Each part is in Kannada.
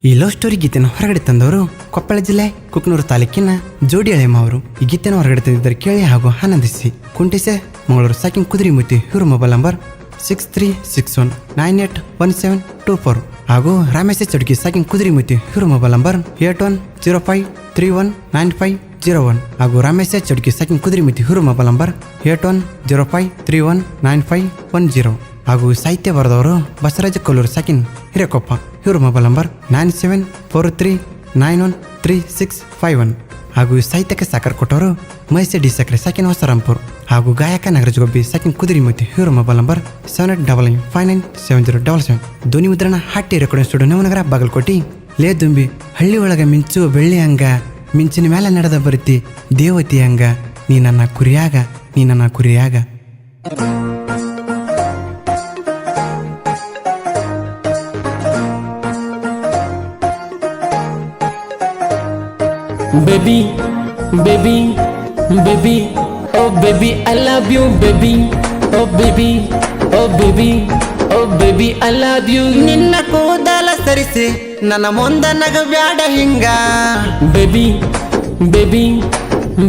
ಈ ಲವ್ ಸ್ಟೋರಿ ಗೀತೆನ ಹೊರಗಡೆ ತಂದವರು ಕೊಪ್ಪಳ ಜಿಲ್ಲೆ ಕುಕ್ನೂರು ತಾಲೂಕಿನ ಜೋಡಿ ಅಳೆಯಮ್ಮ ಅವರು. ಈ ಗೀತೆನ ಹೊರಗಡೆ ತಂದಿದ್ದರೆ ಕೇಳಿ ಹಾಗೂ ಆನಂದಿಸಿ. ಕುಂಟಿಸೆ ಮಂಗಳೂರು ಸಾಕಿಂಗ್ ಕುದುರೆಮುತಿ ಇವರು ಮೊಬೈಲ್ ನಂಬರ್ 6361981724 ಹಾಗೂ ರಾಮೇಶ ಚೌಡ್ಕಿ ಸಾಕಿಂಗ್ ಕುದುರೆಮುತಿ ಇವರು ಮೊಬೈಲ್ ನಂಬರ್ 8105319501 ಹಾಗೂ ರಾಮೇಶ ಚೌಡ್ಕಿ ಸಾಕಿಂಗ್ ಕುದುರೆಮುತಿ ಇವರು ಮೊಬೈಲ್ ನಂಬರ್ 8105319510 ಹಾಗೂ ಸಾಹಿತ್ಯ ಬರೆದವರು ಬಸವರಾಜ ಕೊಲ್ಲೂರು ಸಾಕಿನ್ ಹಿರೇಕೊಪ್ಪ ಇವರು ಮೊಬೈಲ್ ನಂಬರ್ 9743913651 ಹಾಗೂ ಸಾಹಿತ್ಯಕ್ಕೆ ಸಾಕಾರ ಕೊಟ್ಟವರು ಮೈಸೆ ಡಿ ಸಕ್ರೆ ಸಾಕಿನ್ ಹೊಸರಾಂಪುರ್ ಹಾಗೂ ಗಾಯಕ ನಾಗರಾಜ್ ಗೊಬ್ಬಿ ಸಾಕಿನ್ ಕುದುರೆಮುತಿ ಇವರು ಮೊಬೈಲ್ ನಂಬರ್ 7899597077. ಧ್ವನಿ ಮುದ್ರಣ ಹಾಟಿ ರೆಕಾರ್ಡಿಂಗ್ ಸ್ಟುಡಿಯೋ ನವನಗರ ಬಾಗಲಕೋಟಿ. ಲೇ ದುಂಬಿ ಹಳ್ಳಿ ಒಳಗ ಮಿಂಚು ಬೆಳ್ಳಿ ಹಂಗ ಮಿಂಚಿನ ಮೇಲೆ ನಡೆದ ಬರುತ್ತಿ ದೇವತಿ ಹಂಗ ನೀ ನನ್ನ ಕುರಿಯಾಗ ನೀ ನನ್ನ ಕುರಿಯಾಗ. Baby, baby, baby, oh baby, I love you, baby, oh baby, oh baby, oh baby, I love you. ನಿನ್ನ ಕೂದಲ ಸರಿಸಿ ನನ್ನ ಮುಂದ ನಗು ಬ್ಯಾಡ ಹಿಂಗ. Baby, baby,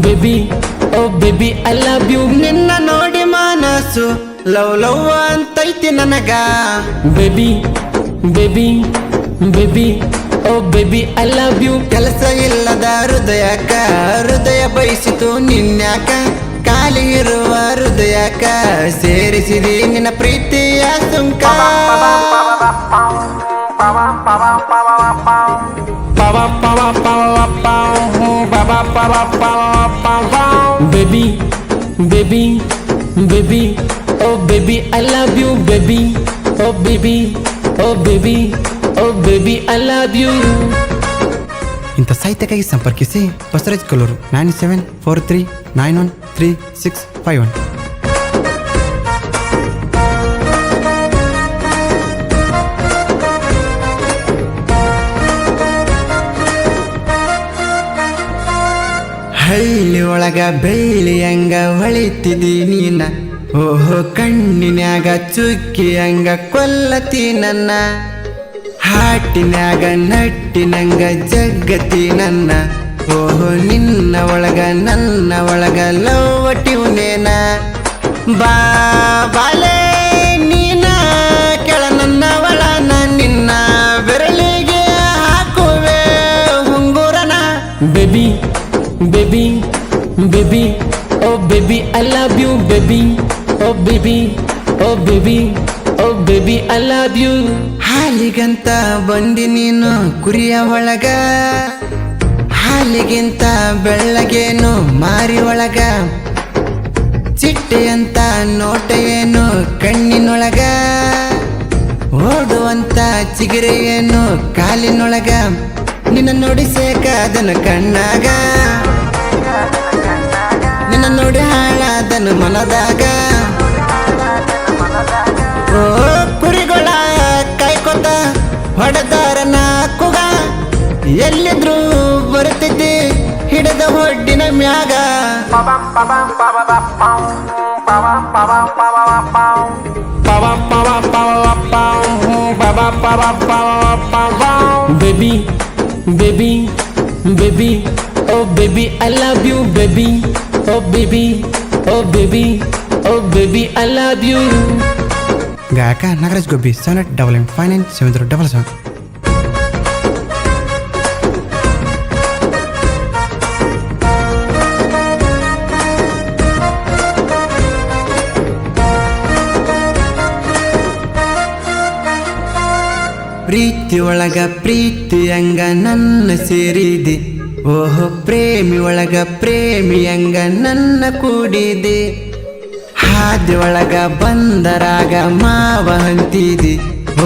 baby, oh baby, I love you. ನಿನ್ನ ನೋಡಿ ಮನಸ್ಸು ಲವ್ ಲವ್ ಅಂತೈತಿ ನನಗ. Baby, baby, baby, oh baby, I love you. ಕೆಲಸ ಇಲ್ಲದ ಹೃದಯಕ್ಕ ಹೃದಯ ಬಯಸಿತು ನಿನ್ಯಾಕ ಖಾಲಿ ಇರುವ ಹೃದಯಕ್ಕ ಸೇರಿಸಿದಿ ನಿನ್ನ ಪ್ರೀತಿಯ ಸುಂಕ. Baby, baby, baby, oh baby, I love you, baby, oh baby, oh baby, oh baby, I love you. ಇಂಥ ಸಾಹಿತ್ಯಕ್ಕಾಗಿ ಸಂಪರ್ಕಿಸಿ ಬಸವರಾಜ್ ಕೊಲ್ಲೂರು 9743913651. ಹಳ್ಳಿ ಒಳಗ ಬೆಳ್ಳಿ ಹಂಗ ಹೊಳಿತಿದಿ ನೀನ, ಓಹೋ ಕಣ್ಣಿನ್ಯಾಗ ಚುಕ್ಕಿ ಹಂಗ ಕೊಲ್ಲತಿ ನನ್ನ, ಹಾಟಿನ್ಯಾಗ ನಟ್ಟಿನಂಗ ಜಗ್ಗತಿ ನನ್ನ, ಓಹೋ ನಿನ್ನ ಒಳಗ ನನ್ನ ಒಳಗ ಲವಟಿವ್ನೇನ. ಬಾಲೆ ನೀನ ಕೆಳ ನನ್ನ ಒಳನ ನಿನ್ನ ಬೆರಳಿಗೆ ಹಾಕುವೆ ಹುಂಗುರನ. Baby, baby, baby, oh baby, I love you, baby, oh baby, oh baby, oh baby, I love you. ಹಾಲಿಗಂತ ಬಂದಿ ನೀನು ಕುರಿಯ ಒಳಗ, ಹಾಲಿಗಿಂತ ಬೆಳ್ಳಗೇನು ಮಾರಿ ಒಳಗ, ಚಿಟ್ಟೆ ಅಂತ ನೋಟ ಏನು ಕಣ್ಣಿನೊಳಗ, ಓಡುವಂತ ಚಿಗುರೆ ಏನು ಕಾಲಿನೊಳಗ, ನಿನ್ನ ನೋಡಿ ಸೇಕಾದನು ಕಣ್ಣಾಗ, ನಿನ್ನ ನೋಡಿ ಹಾಳಾದನು ಮನದಾಗ. ಓ ಕುರಿಗಳ ಕಾಯ್ಕೊತ ಹೊಡೆದಾರನ ಕುಗ, ಎಲ್ಲಿದ್ರು ಬರುತ್ತಿದ್ದಿ ಹಿಡಿದ ಹೊಡ್ಡಿನ ಮ್ಯಾಗ. Baby, baby, baby, oh baby, I love you, baby, oh baby, oh baby, oh baby, I love you. ಗಾಯಕ ನಾಗರಾಜ್ ಗೊಬ್ಬಿ 7899597077. ಪ್ರೀತಿ ಒಳಗ ಪ್ರೀತಿ ಹಂಗ ನನ್ನ ಸೇರಿದೆ, ಓಹೋ ಪ್ರೇಮಿ ಒಳಗ ಪ್ರೇಮಿ ಹಂಗ ನನ್ನ ಕೂಡಿದೆ, ಹಾದಿ ಒಳಗ ಬಂದರಾಗ ಮಾವ ಅಂತಿದೆ,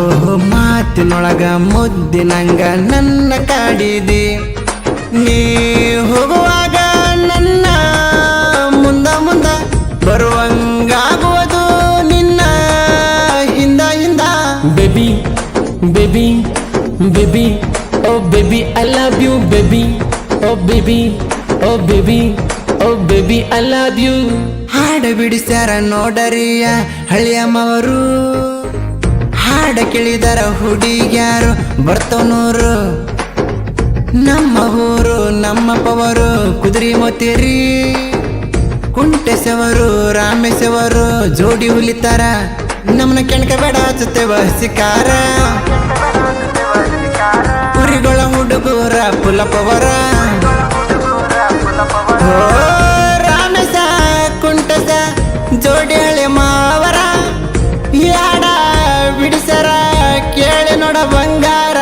ಓಹೋ ಮಾತಿನೊಳಗ ಮುದ್ದಿನಂಗ ನನ್ನ ಕಾಡಿದೆ, ನೀ ಹೋಗುವಾಗ ನನ್ನ ಮುಂದ ಮುಂದ ಬರುವಂಗಾಗುವುದು ನಿನ್ನ ಹಿಂದ ಹಿಂದ. Baby, baby, baby, oh baby, I love you, baby, oh baby, oh baby, oh baby, I love you. ಹಾಡ ಬಿಡಿಸ್ಯಾರ ನೋಡರಿಯ ಹಳಿಯಮ್ಮವರು, ಹಾಡ ಕೇಳಿದರ ಹುಡುಗ್ಯಾರು ಬರ್ತವ್ ನೂರು. ನಮ್ಮ ಊರು ನಮ್ಮ ಪವರು ಕುದುರೆ ಮೋತಿರಿ, ಕುಂಟೆಸವರು ರಾಮೇಶವರು ಜೋಡಿ ಹುಲಿತಾರ. ನಮ್ಮನ ಕೆಣಕ ಬೇಡ ಹಚ್ಚುತ್ತೇವ ಶಿಕಾರ, ಕುರಿಗಳ ಹುಡುಗರ ಪುಲಪವರ. ಓ ರಾಮೇಶ ಕುಂಟೆಸ ಜೋಡಿ ಹಳೆ ಮಾವರ, ಯಾಡ ಬಿಡಿಸರ ಕೇಳಿ ನೋಡ ಬಂಗಾರ.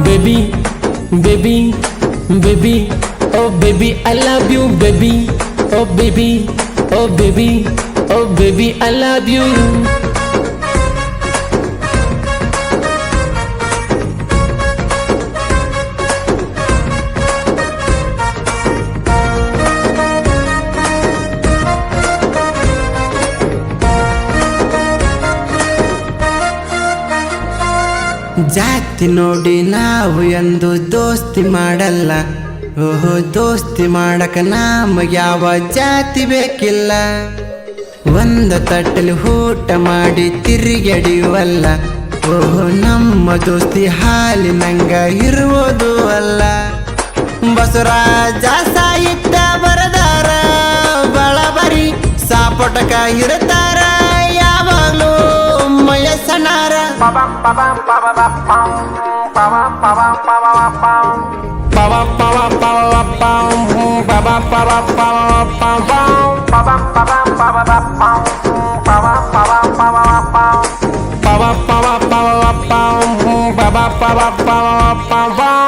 Baby, baby, baby, oh baby, I love you, baby, oh baby, oh baby, oh baby, I love you. ಜಾತಿ ನೋಡಿ ನಾವು ಎಂದು ದೋಸ್ತಿ ಮಾಡಲ್ಲ. ಓಹೋ ದೋಸ್ತಿ ಮಾಡಕ ನಮಗೆ ಯಾವ ಜಾತಿ ಬೇಕಿಲ್ಲ. ಒಂದ ತಟ್ಟಲಿ ಊಟ ಮಾಡಿ ತಿರುಗಡಿವಲ್ಲ. ಓಹೋ ನಮ್ಮ ದೋಸ್ತಿ ಹಾಲಿನಂಗ ಇರುವುದು ಅಲ್ಲ. ಬಸವರಾಜ ಸಾಹಿತ್ಯ ಬರದಾರ ಬಳಬರಿ ಸಾಪಟಕ ಇರ್ತಾರ ಯಾವಾಗಲೂ ಮಯಸನಾರ. Ba ba ba ba ba ba ba ba ba ba ba ba ba